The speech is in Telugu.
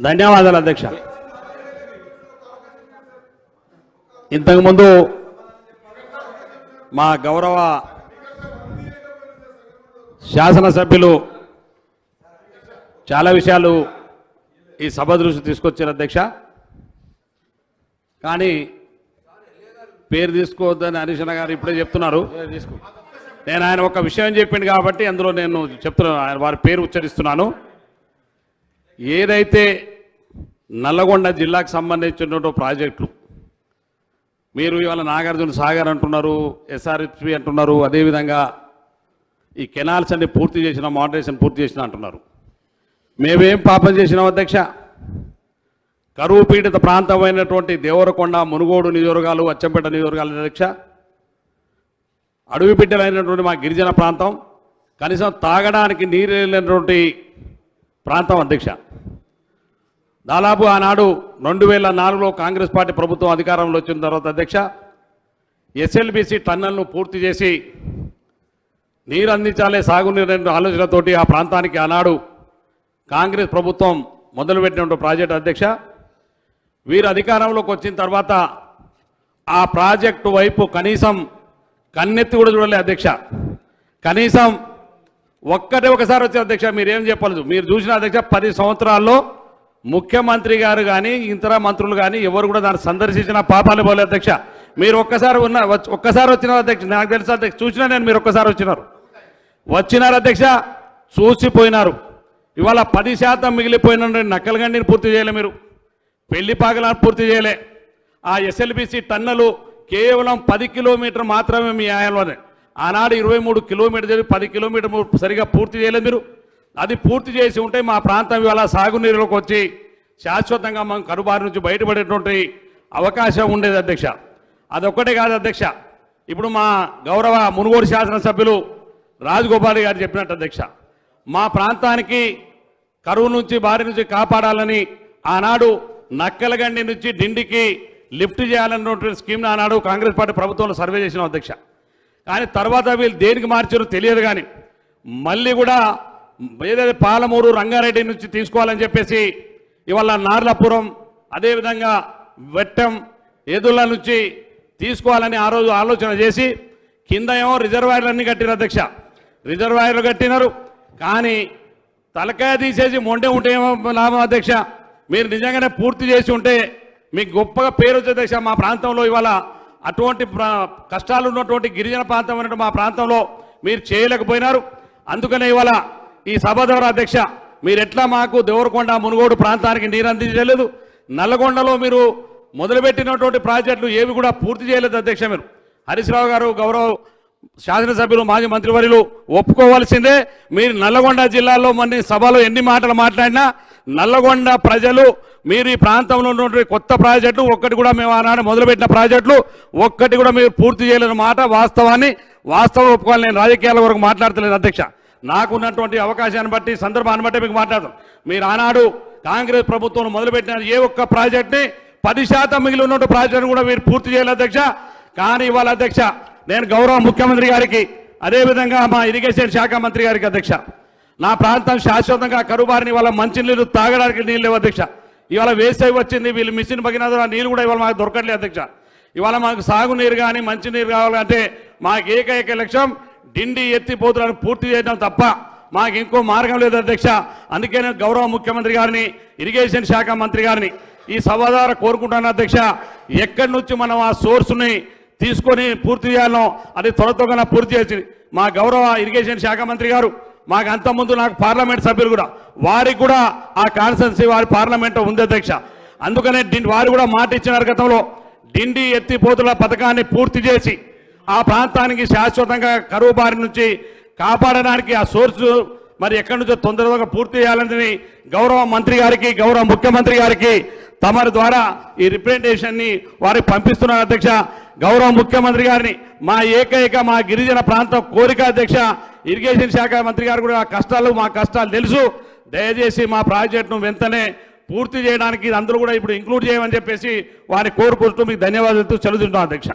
ధన్యవాదాలు అధ్యక్ష. ఇంతకుముందు మా గౌరవ శాసనసభ్యులు చాలా విషయాలు ఈ సభ దృష్టి తీసుకొచ్చారు అధ్యక్ష. కానీ పేరు తీసుకోవద్దని హరీష్ గారు ఇప్పుడే చెప్తున్నారు. నేను ఆయన ఒక విషయం చెప్పింది కాబట్టి అందులో నేను చెప్తున్నాను, ఆయన వారి పేరు ఉచ్చరిస్తున్నాను. ఏదైతే నల్లగొండ జిల్లాకు సంబంధించినటువంటి ప్రాజెక్టులు మీరు ఇవాళ నాగార్జున సాగర్ అంటున్నారు, ఎస్ఆర్హెచ్పి అంటున్నారు, అదేవిధంగా ఈ కెనాల్స్ అన్ని పూర్తి చేసిన, మోడరేషన్ పూర్తి చేసిన అంటున్నారు. మేమేం పాపం చేసినాం అధ్యక్ష? కరువు పీడిత ప్రాంతమైనటువంటి దేవరకొండ, మునుగోడు నియోజకవర్గాలు, అచ్చంపేట నియోజకవర్గాల అధ్యక్ష, అడవి బిడ్డలైనటువంటి మా గిరిజన ప్రాంతం, కనీసం తాగడానికి నీరు లేనటువంటి ప్రాంతం అధ్యక్ష. దాదాపు ఆనాడు 2004లో కాంగ్రెస్ పార్టీ ప్రభుత్వం అధికారంలో వచ్చిన తర్వాత అధ్యక్ష, ఎస్ఎల్బిసి టన్నల్ను పూర్తి చేసి నీరు అందించాలే, సాగునీరు ఆలోచనతోటి ఆ ప్రాంతానికి ఆనాడు కాంగ్రెస్ ప్రభుత్వం మొదలుపెట్టినటువంటి ప్రాజెక్టు అధ్యక్ష. వీరు అధికారంలోకి వచ్చిన తర్వాత ఆ ప్రాజెక్టు వైపు కనీసం కన్నెత్తి కూడా చూడలే అధ్యక్ష. కనీసం ఒకసారి వచ్చే అధ్యక్ష, మీరేం చెప్పలేదు. మీరు చూసిన అధ్యక్ష 10 సంవత్సరాల్లో ముఖ్యమంత్రి గారు కానీ ఇతర మంత్రులు కానీ ఎవరు కూడా దాన్ని సందర్శించిన పాపాలు పోలే అధ్యక్ష. మీరు ఒక్కసారి వచ్చినారు అధ్యక్ష, నాకు తెలుసు అధ్యక్ష, చూసినా నేను. మీరు ఒక్కసారి వచ్చినారు అధ్యక్ష, చూసిపోయినారు. ఇవాళ 10% మిగిలిపోయిన నక్కలగండిని పూర్తి చేయలే, మీరు పెళ్లిపాకలను పూర్తి చేయలే. ఆ ఎస్ఎల్బిసి టన్నలు కేవలం 10 కిలోమీటర్ మాత్రమే మీ ఆయంలోనే. ఆనాడు 23 కిలోమీటర్ 10 కిలోమీటర్ సరిగా పూర్తి చేయలేదు మీరు. అది పూర్తి చేసి ఉంటే మా ప్రాంతం ఇవాళ సాగునీరులోకి వచ్చి శాశ్వతంగా మనం కరుబారి నుంచి బయటపడేటువంటి అవకాశం ఉండేది అధ్యక్ష. అదొక్కటే కాదు అధ్యక్ష, ఇప్పుడు మా గౌరవ మునుగోడు శాసనసభ్యులు రాజగోపాల్ గారు చెప్పినట్టు అధ్యక్ష, మా ప్రాంతానికి కరువు నుంచి బారి నుంచి కాపాడాలని ఆనాడు నక్కలగండి నుంచి డిండికి లిఫ్ట్ చేయాలన్నటువంటి స్కీమ్ని ఆనాడు కాంగ్రెస్ పార్టీ ప్రభుత్వంలో సర్వే చేసిన అధ్యక్ష. కానీ తర్వాత వీళ్ళు దేనికి మార్చారో తెలియదు. కానీ మళ్ళీ కూడా ఏదైతే పాలమూరు రంగారెడ్డి నుంచి తీసుకోవాలని చెప్పేసి ఇవాళ నార్లాపురం, అదేవిధంగా వెట్టం, ఏదుల నుంచి తీసుకోవాలని ఆ రోజు ఆలోచన చేసి కింద ఏమో రిజర్వాయర్లన్నీ కట్టినారు అధ్యక్ష. రిజర్వాయర్లు కట్టినారు, కానీ తలకాయ తీసేసి మొండే ఉంటే ఏమో లాభం అధ్యక్ష. మీరు నిజంగానే పూర్తి చేసి ఉంటే మీకు గొప్పగా పేరు వచ్చే అధ్యక్ష. మా ప్రాంతంలో ఇవాళ అటువంటి కష్టాలు ఉన్నటువంటి గిరిజన ప్రాంతం అన్నట్టు మా ప్రాంతంలో మీరు చేయలేకపోయినారు. అందుకనే ఇవాళ ఈ సభ ద్వారా అధ్యక్ష, మీరు ఎట్లా మాకు దేవరకొండ, మునుగోడు ప్రాంతానికి నీరు అందించలేదు, నల్లగొండలో మీరు మొదలుపెట్టినటువంటి ప్రాజెక్టులు ఏవి కూడా పూర్తి చేయలేదు అధ్యక్ష. మీరు హరీష్ రావు గారు, గౌరవ శాసనసభ్యులు, మాజీ మంత్రివర్యులు ఒప్పుకోవాల్సిందే. మీరు నల్లగొండ జిల్లాలో మన సభలో ఎన్ని మాటలు మాట్లాడినా నల్లగొండ ప్రజలు మీరు ఈ ప్రాంతంలో ఉన్నటువంటి కొత్త ప్రాజెక్టులు ఒక్కటి కూడా మేము ఆనాడు మొదలుపెట్టిన ప్రాజెక్టులు ఒక్కటి కూడా మీరు పూర్తి చేయలేని మాట వాస్తవం ఒప్పుకోవాలి. నేను రాజకీయాల వరకు మాట్లాడతలేదు అధ్యక్ష. నాకున్నటువంటి అవకాశాన్ని బట్టి, సందర్భాన్ని బట్టి మీకు మాట్లాడతాం. మీరు ఆనాడు కాంగ్రెస్ ప్రభుత్వం మొదలుపెట్టిన ఏ ఒక్క ప్రాజెక్ట్ని 10% మిగిలి ఉన్న ప్రాజెక్టును కూడా మీరు పూర్తి చేయలేదు అధ్యక్ష. కానీ ఇవాళ అధ్యక్ష, నేను గౌరవ ముఖ్యమంత్రి గారికి, అదేవిధంగా మా ఇరిగేషన్ శాఖ మంత్రి గారికి అధ్యక్ష, నా ప్రాంతం శాశ్వతంగా కరుబారిని ఇవాళ మంచినీళ్ళు తాగడానికి నీళ్ళు లేవు అధ్యక్ష. ఇవాళ వేసవి వచ్చింది, వీళ్ళు మిషన్ పగిన నీళ్ళు కూడా ఇవాళ మాకు దొరకట్లేదు అధ్యక్ష. ఇవాళ మాకు సాగునీరు కానీ మంచినీరు కావాలంటే మాకు ఏకైక లక్ష్యం డిండి ఎత్తిపోతులను పూర్తి చేయడం తప్ప మాకు ఇంకో మార్గం లేదు అధ్యక్ష. అందుకే నేను గౌరవ ముఖ్యమంత్రి గారిని, ఇరిగేషన్ శాఖ మంత్రి గారిని ఈ సభ ద్వారా కోరుకుంటాను అధ్యక్ష. ఎక్కడి నుంచి మనం ఆ సోర్స్ని తీసుకొని పూర్తి చేయాలో అది త్వరగా పూర్తి చేసి మా గౌరవ ఇరిగేషన్ శాఖ మంత్రి గారు, మాకు అంతకుముందు నాకు పార్లమెంట్ సభ్యులు కూడా, వారికి కూడా ఆ కాన్స్టిట్యున్సీ వారి పార్లమెంట్ ఉంది అధ్యక్ష. అందుకనే వారు కూడా మాట ఇచ్చినారు గతంలో, డిండి ఎత్తిపోతుల పథకాన్ని పూర్తి చేసి ఆ ప్రాంతానికి శాశ్వతంగా కరువు బారి నుంచి కాపాడడానికి ఆ సోర్సు మరి ఎక్కడి నుంచో తొందరగా పూర్తి చేయాలని గౌరవ మంత్రి గారికి, గౌరవ ముఖ్యమంత్రి గారికి తమరి ద్వారా ఈ రిప్రజెంటేషన్ని వారికి పంపిస్తున్నారు అధ్యక్ష. గౌరవ ముఖ్యమంత్రి గారిని మా గిరిజన ప్రాంతం కోరిక అధ్యక్ష. ఇరిగేషన్ శాఖ మంత్రి గారు కూడా మా కష్టాలు తెలుసు. దయచేసి మా ప్రాజెక్టును వెంటనే పూర్తి చేయడానికి అందరూ కూడా ఇప్పుడు ఇంక్లూడ్ చేయమని చెప్పేసి వారిని కోరుకుంటూ మీకు ధన్యవాదాలు చెల్లిస్తున్నాం అధ్యక్ష.